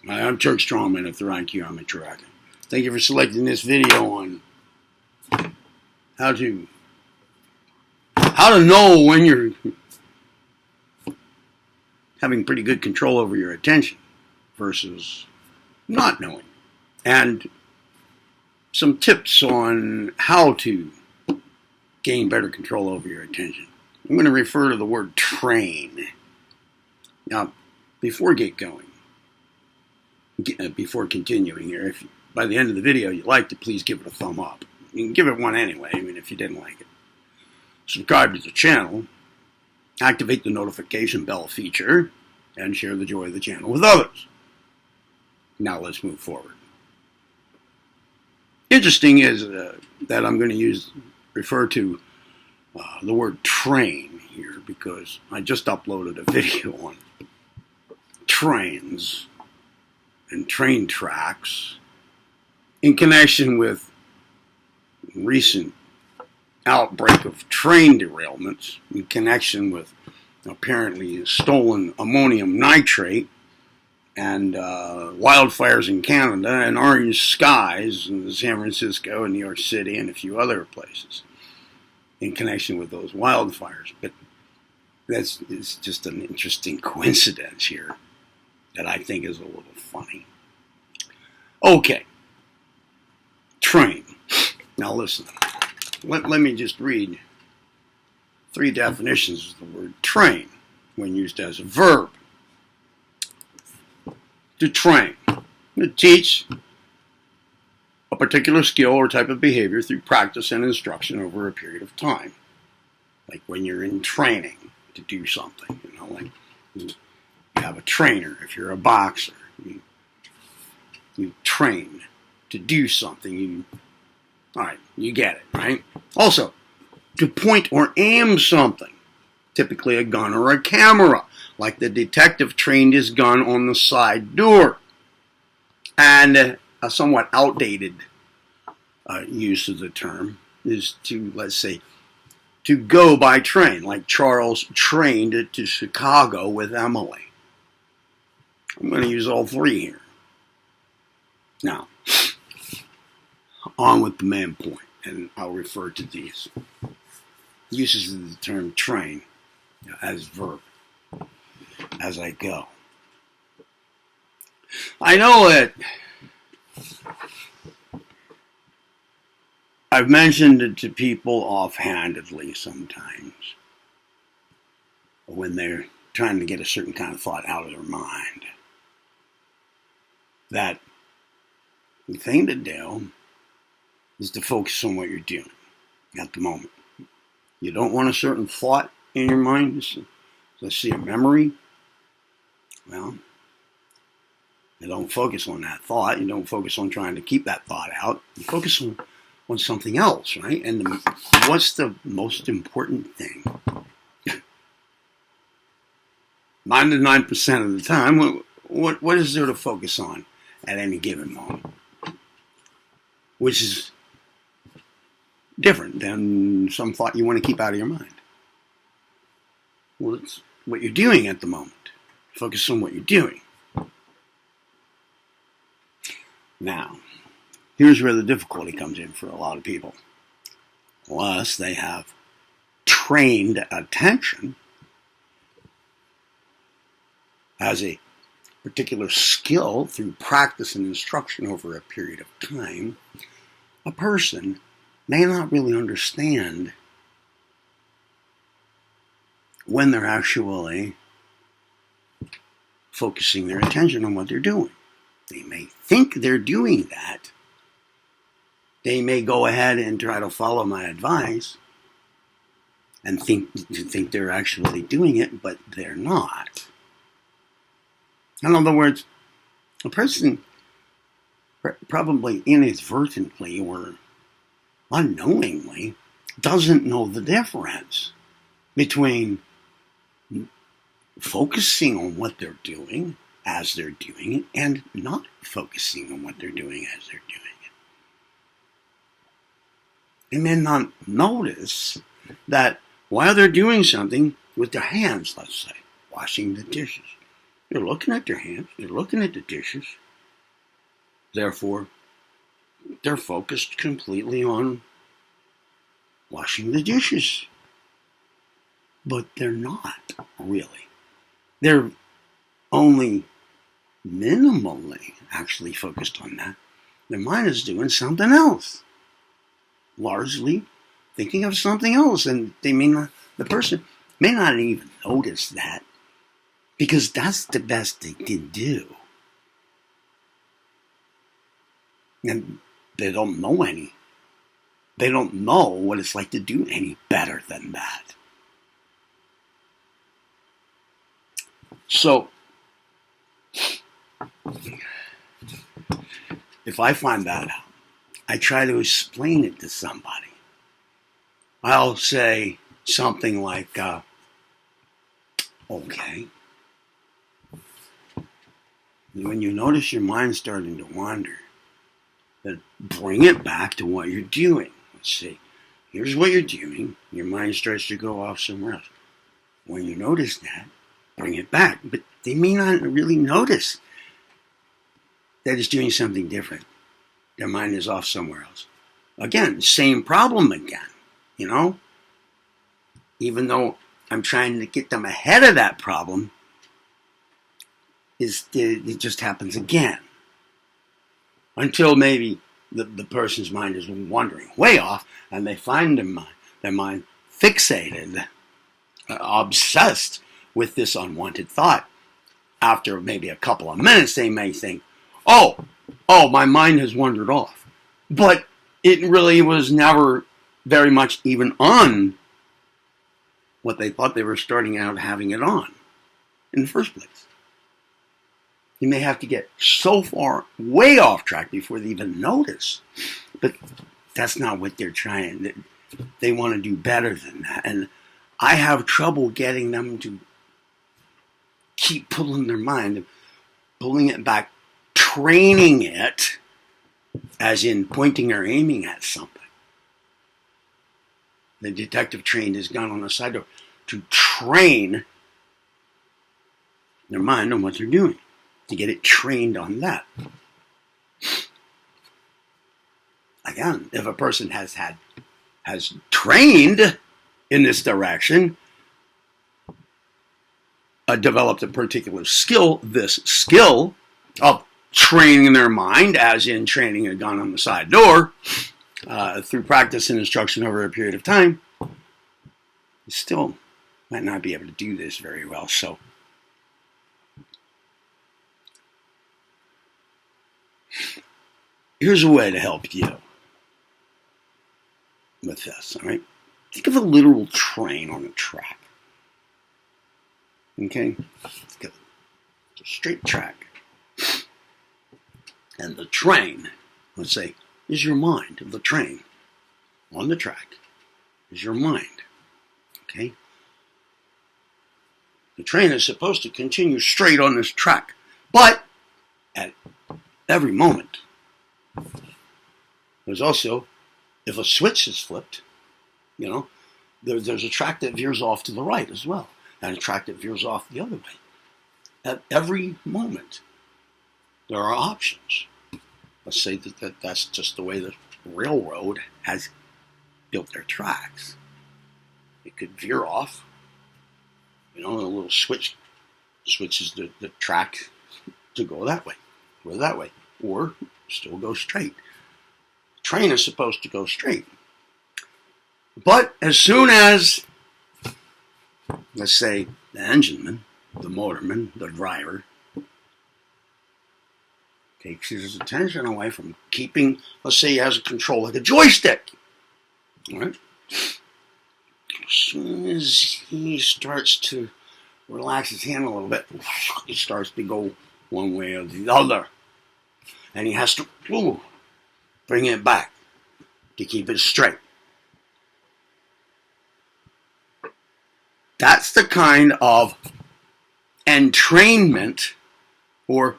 Hi, I'm Turk Strongman of Theron Q. I'm Interact. Thank you for selecting this video on how to know when you're having pretty good control over your attention versus not knowing, and some tips on how to gain better control over your attention. I'm going to refer to the word train. Now, before continuing here, if by the end of the video you liked it, please give it a thumb up. You can give it one anyway, even if you didn't like it. Subscribe to the channel, activate the notification bell feature, and share the joy of the channel with others. Now let's move forward. Interesting is that I'm going to refer to the word train here because I just uploaded a video on trains and train tracks in connection with recent outbreak of train derailments in connection with apparently stolen ammonium nitrate and wildfires in Canada and orange skies in San Francisco and New York City and a few other places in connection with those wildfires. But it's just an interesting coincidence here that I think is a little funny. Okay. Train. Now listen. Let me just read 3 definitions of the word train when used as a verb. To train. To teach a particular skill or type of behavior through practice and instruction over a period of time. Like when you're in training to do something, like you have a trainer. If you're a boxer, you train to do something. All right, you get it, right? Also, to point or aim something, typically a gun or a camera, like the detective trained his gun on the side door. And a somewhat outdated use of the term is to, let's say, to go by train, like Charles trained to Chicago with Emily. I'm going to use all 3 here. Now, on with the main point, and I'll refer to these uses of the term train as verb as I go. I know that I've mentioned it to people offhandedly sometimes when they're trying to get a certain kind of thought out of their mind, that the thing to do is to focus on what you're doing at the moment. You don't want a certain thought in your mind, let's see, a memory. Well, you don't focus on that thought. You don't focus on trying to keep that thought out. You focus on something else, right? And what's the most important thing? 99% of the time, what is there to focus on at any given moment? Which is different than some thought you want to keep out of your mind. Well, it's what you're doing at the moment. Focus on what you're doing. Now, here's where the difficulty comes in for a lot of people. Unless they have trained attention as a particular skill through practice and instruction over a period of time, a person may not really understand when they're actually focusing their attention on what they're doing. They may think they're doing that. They may go ahead and try to follow my advice and think they're actually doing it, but they're not. In other words, a person probably inadvertently or unknowingly doesn't know the difference between focusing on what they're doing as they're doing it and not focusing on what they're doing as they're doing it. They may not notice that while they're doing something with their hands, let's say, washing the dishes, They're looking at their hands. They're looking at the dishes. Therefore, they're focused completely on washing the dishes. But they're not really. They're only minimally actually focused on that. Their mind is doing something else. Largely thinking of something else. And the person may not even notice that. Because that's the best they can do. And they don't know any. They don't know what it's like to do any better than that. So, if I find that out, I try to explain it to somebody. I'll say something like, okay, when you notice your mind starting to wander, then bring it back to what you're doing. Let's see, here's what you're doing. Your mind starts to go off somewhere else. When you notice that, bring it back. But they may not really notice that it's doing something different. Their mind is off somewhere else. Again, same problem again, Even though I'm trying to get them ahead of that problem, it just happens again. Until maybe the person's mind is wandering way off and they find their mind fixated, obsessed with this unwanted thought. After maybe a couple of minutes, they may think, oh, my mind has wandered off. But it really was never very much even on what they thought they were starting out having it on in the first place. You may have to get so far way off track before they even notice. But that's not what they're trying. They want to do better than that. And I have trouble getting them to keep pulling their mind, pulling it back, training it, as in pointing or aiming at something. The detective trained his gun on the side door to train their mind on what they're doing, to get it trained on that. Again, if a person has trained in this direction, developed a particular skill, this skill of training their mind, as in training a gun on the side door, through practice and instruction over a period of time, you still might not be able to do this very well. So, here's a way to help you with this, all right? Think of a literal train on a track. Okay? It's a straight track. And the train, let's say, is your mind. The train on the track is your mind. Okay? The train is supposed to continue straight on this track. But at every moment, there's also, if a switch is flipped, there's a track that veers off to the right as well, and a track that veers off the other way. At every moment, there are options. Let's say that's just the way the railroad has built their tracks. It could veer off, a little switch switches the track to go that way, or still go straight. The train is supposed to go straight. But as soon as, let's say, the engineman, the motorman, the driver, takes his attention away from keeping, let's say he has a control like a joystick. All right? As soon as he starts to relax his hand a little bit, it starts to go one way or the other. And he has to bring it back to keep it straight. That's the kind of entrainment or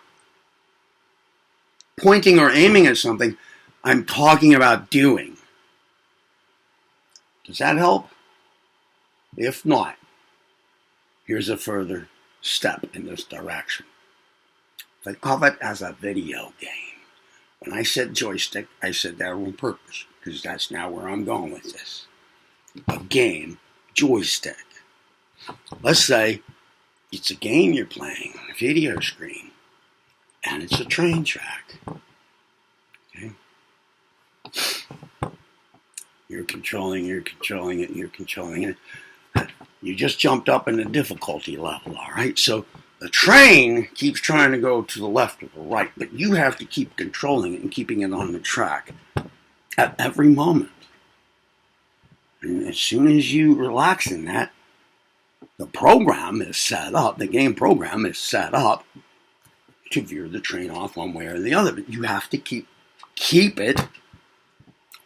pointing or aiming at something I'm talking about doing. Does that help? If not, here's a further step in this direction. Think of it as a video game. When I said joystick, I said that on purpose, because that's now where I'm going with this. A game, joystick. Let's say it's a game you're playing on a video screen, and it's a train track. Okay? You're controlling it. You just jumped up in the difficulty level, all right? So the train keeps trying to go to the left or the right, but you have to keep controlling it and keeping it on the track at every moment. And as soon as you relax in that, the program is set up, the game program is set up to veer the train off one way or the other. But you have to keep it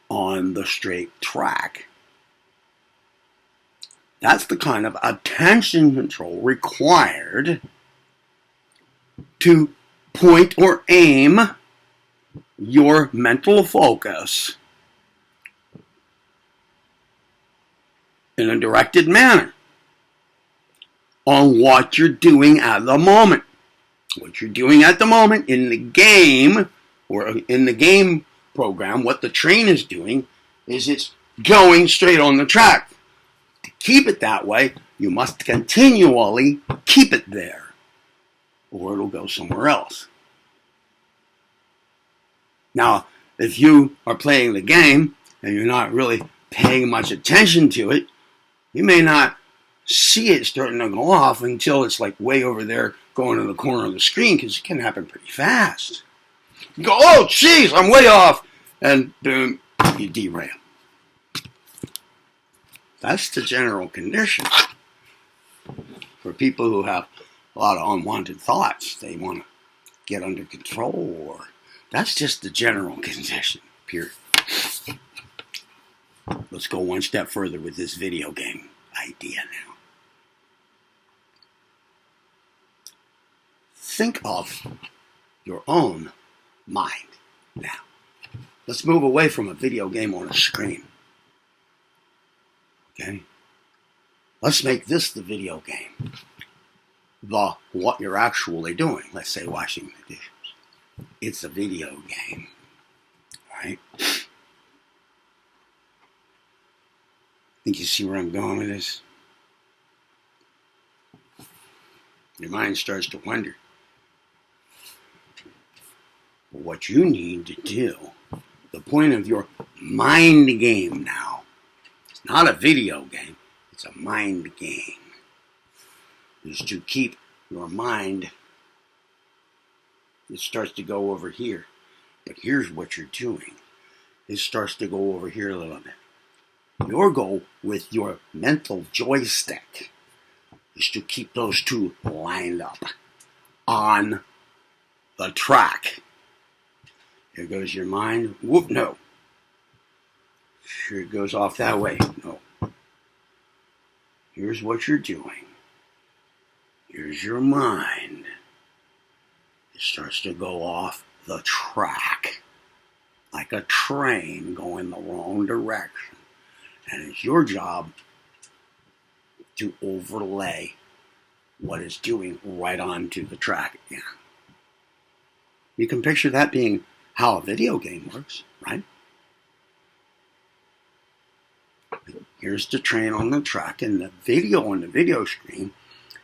on the straight track. That's the kind of attention control required to point or aim your mental focus in a directed manner on what you're doing at the moment. What you're doing at the moment in the game, or in the game program, what the train is doing is it's going straight on the track. To keep it that way, you must continually keep it there, or it'll go somewhere else. Now, if you are playing the game and you're not really paying much attention to it, you may not see it starting to go off until it's like way over there going to the corner of the screen, because it can happen pretty fast. You go, oh, jeez, I'm way off, and boom, you derail. That's the general condition for people who have a lot of unwanted thoughts they want to get under control, or that's just the general condition, period. Let's go one step further with this video game idea now. Think of your own mind now. Let's move away from a video game on a screen. Okay? Let's make this the video game. What you're actually doing. Let's say washing the dishes. It's a video game. Alright? Think you see where I'm going with this? Your mind starts to wonder. What you need to do, the point of your mind game now, it's not a video game, it's a mind game, is to keep your mind, it starts to go over here. But here's what you're doing. It starts to go over here a little bit. Your goal with your mental joystick is to keep those two lined up on the track. Here goes your mind. Whoop, no. Sure, it goes off that way. No. Here's what you're doing. Here's your mind. It starts to go off the track like a train going the wrong direction. And it's your job to overlay what it's doing right onto the track again. You can picture that being how a video game works, right? Here's the train on the track and the video on the video screen,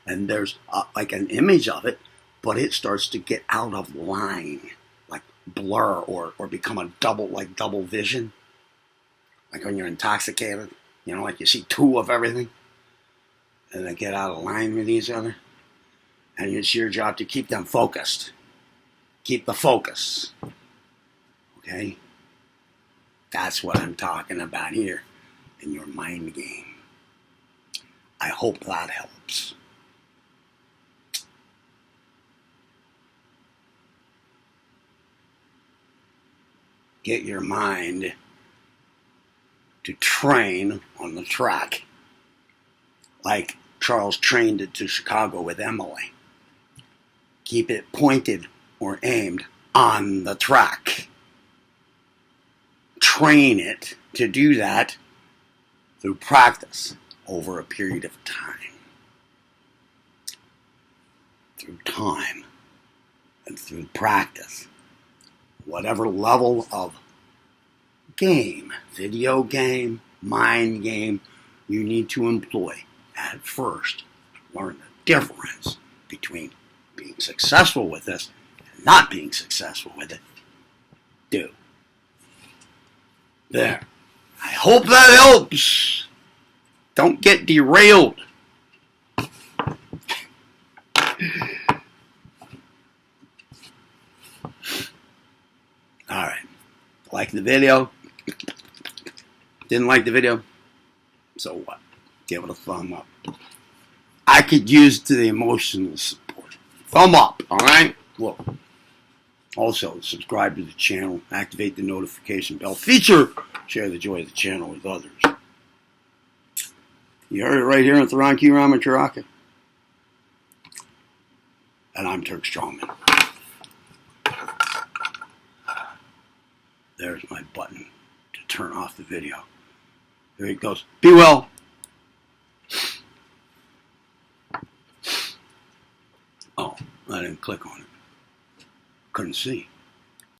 and there's like an image of it, but it starts to get out of line, like blur or become a double vision. Like when you're intoxicated, you know, like you see two of everything, and they get out of line with each other. And it's your job to keep them focused. Keep the focus. Okay? That's what I'm talking about here in your mind game. I hope that helps. Get your mind to train on the track, like Charles trained it to Chicago with Emily. Keep it pointed or aimed on the track. Train it to do that through practice over a period of time. through time and through practice, whatever level of game, video game, mind game, you need to employ at first. Learn the difference between being successful with this and not being successful with it. Do. There. I hope that helps. Don't get derailed. Alright. Like the video? Didn't like the video? So what? Give it a thumb up. I could use the emotional support. Thumb up, alright? Look. Also, subscribe to the channel, activate the notification bell, share the joy of the channel with others. You heard it right here on Theron Q. Ramacharaka. And I'm Turk Strongman. There's my button to turn off the video. There it goes. Be well. Oh, I didn't click on it. Couldn't see.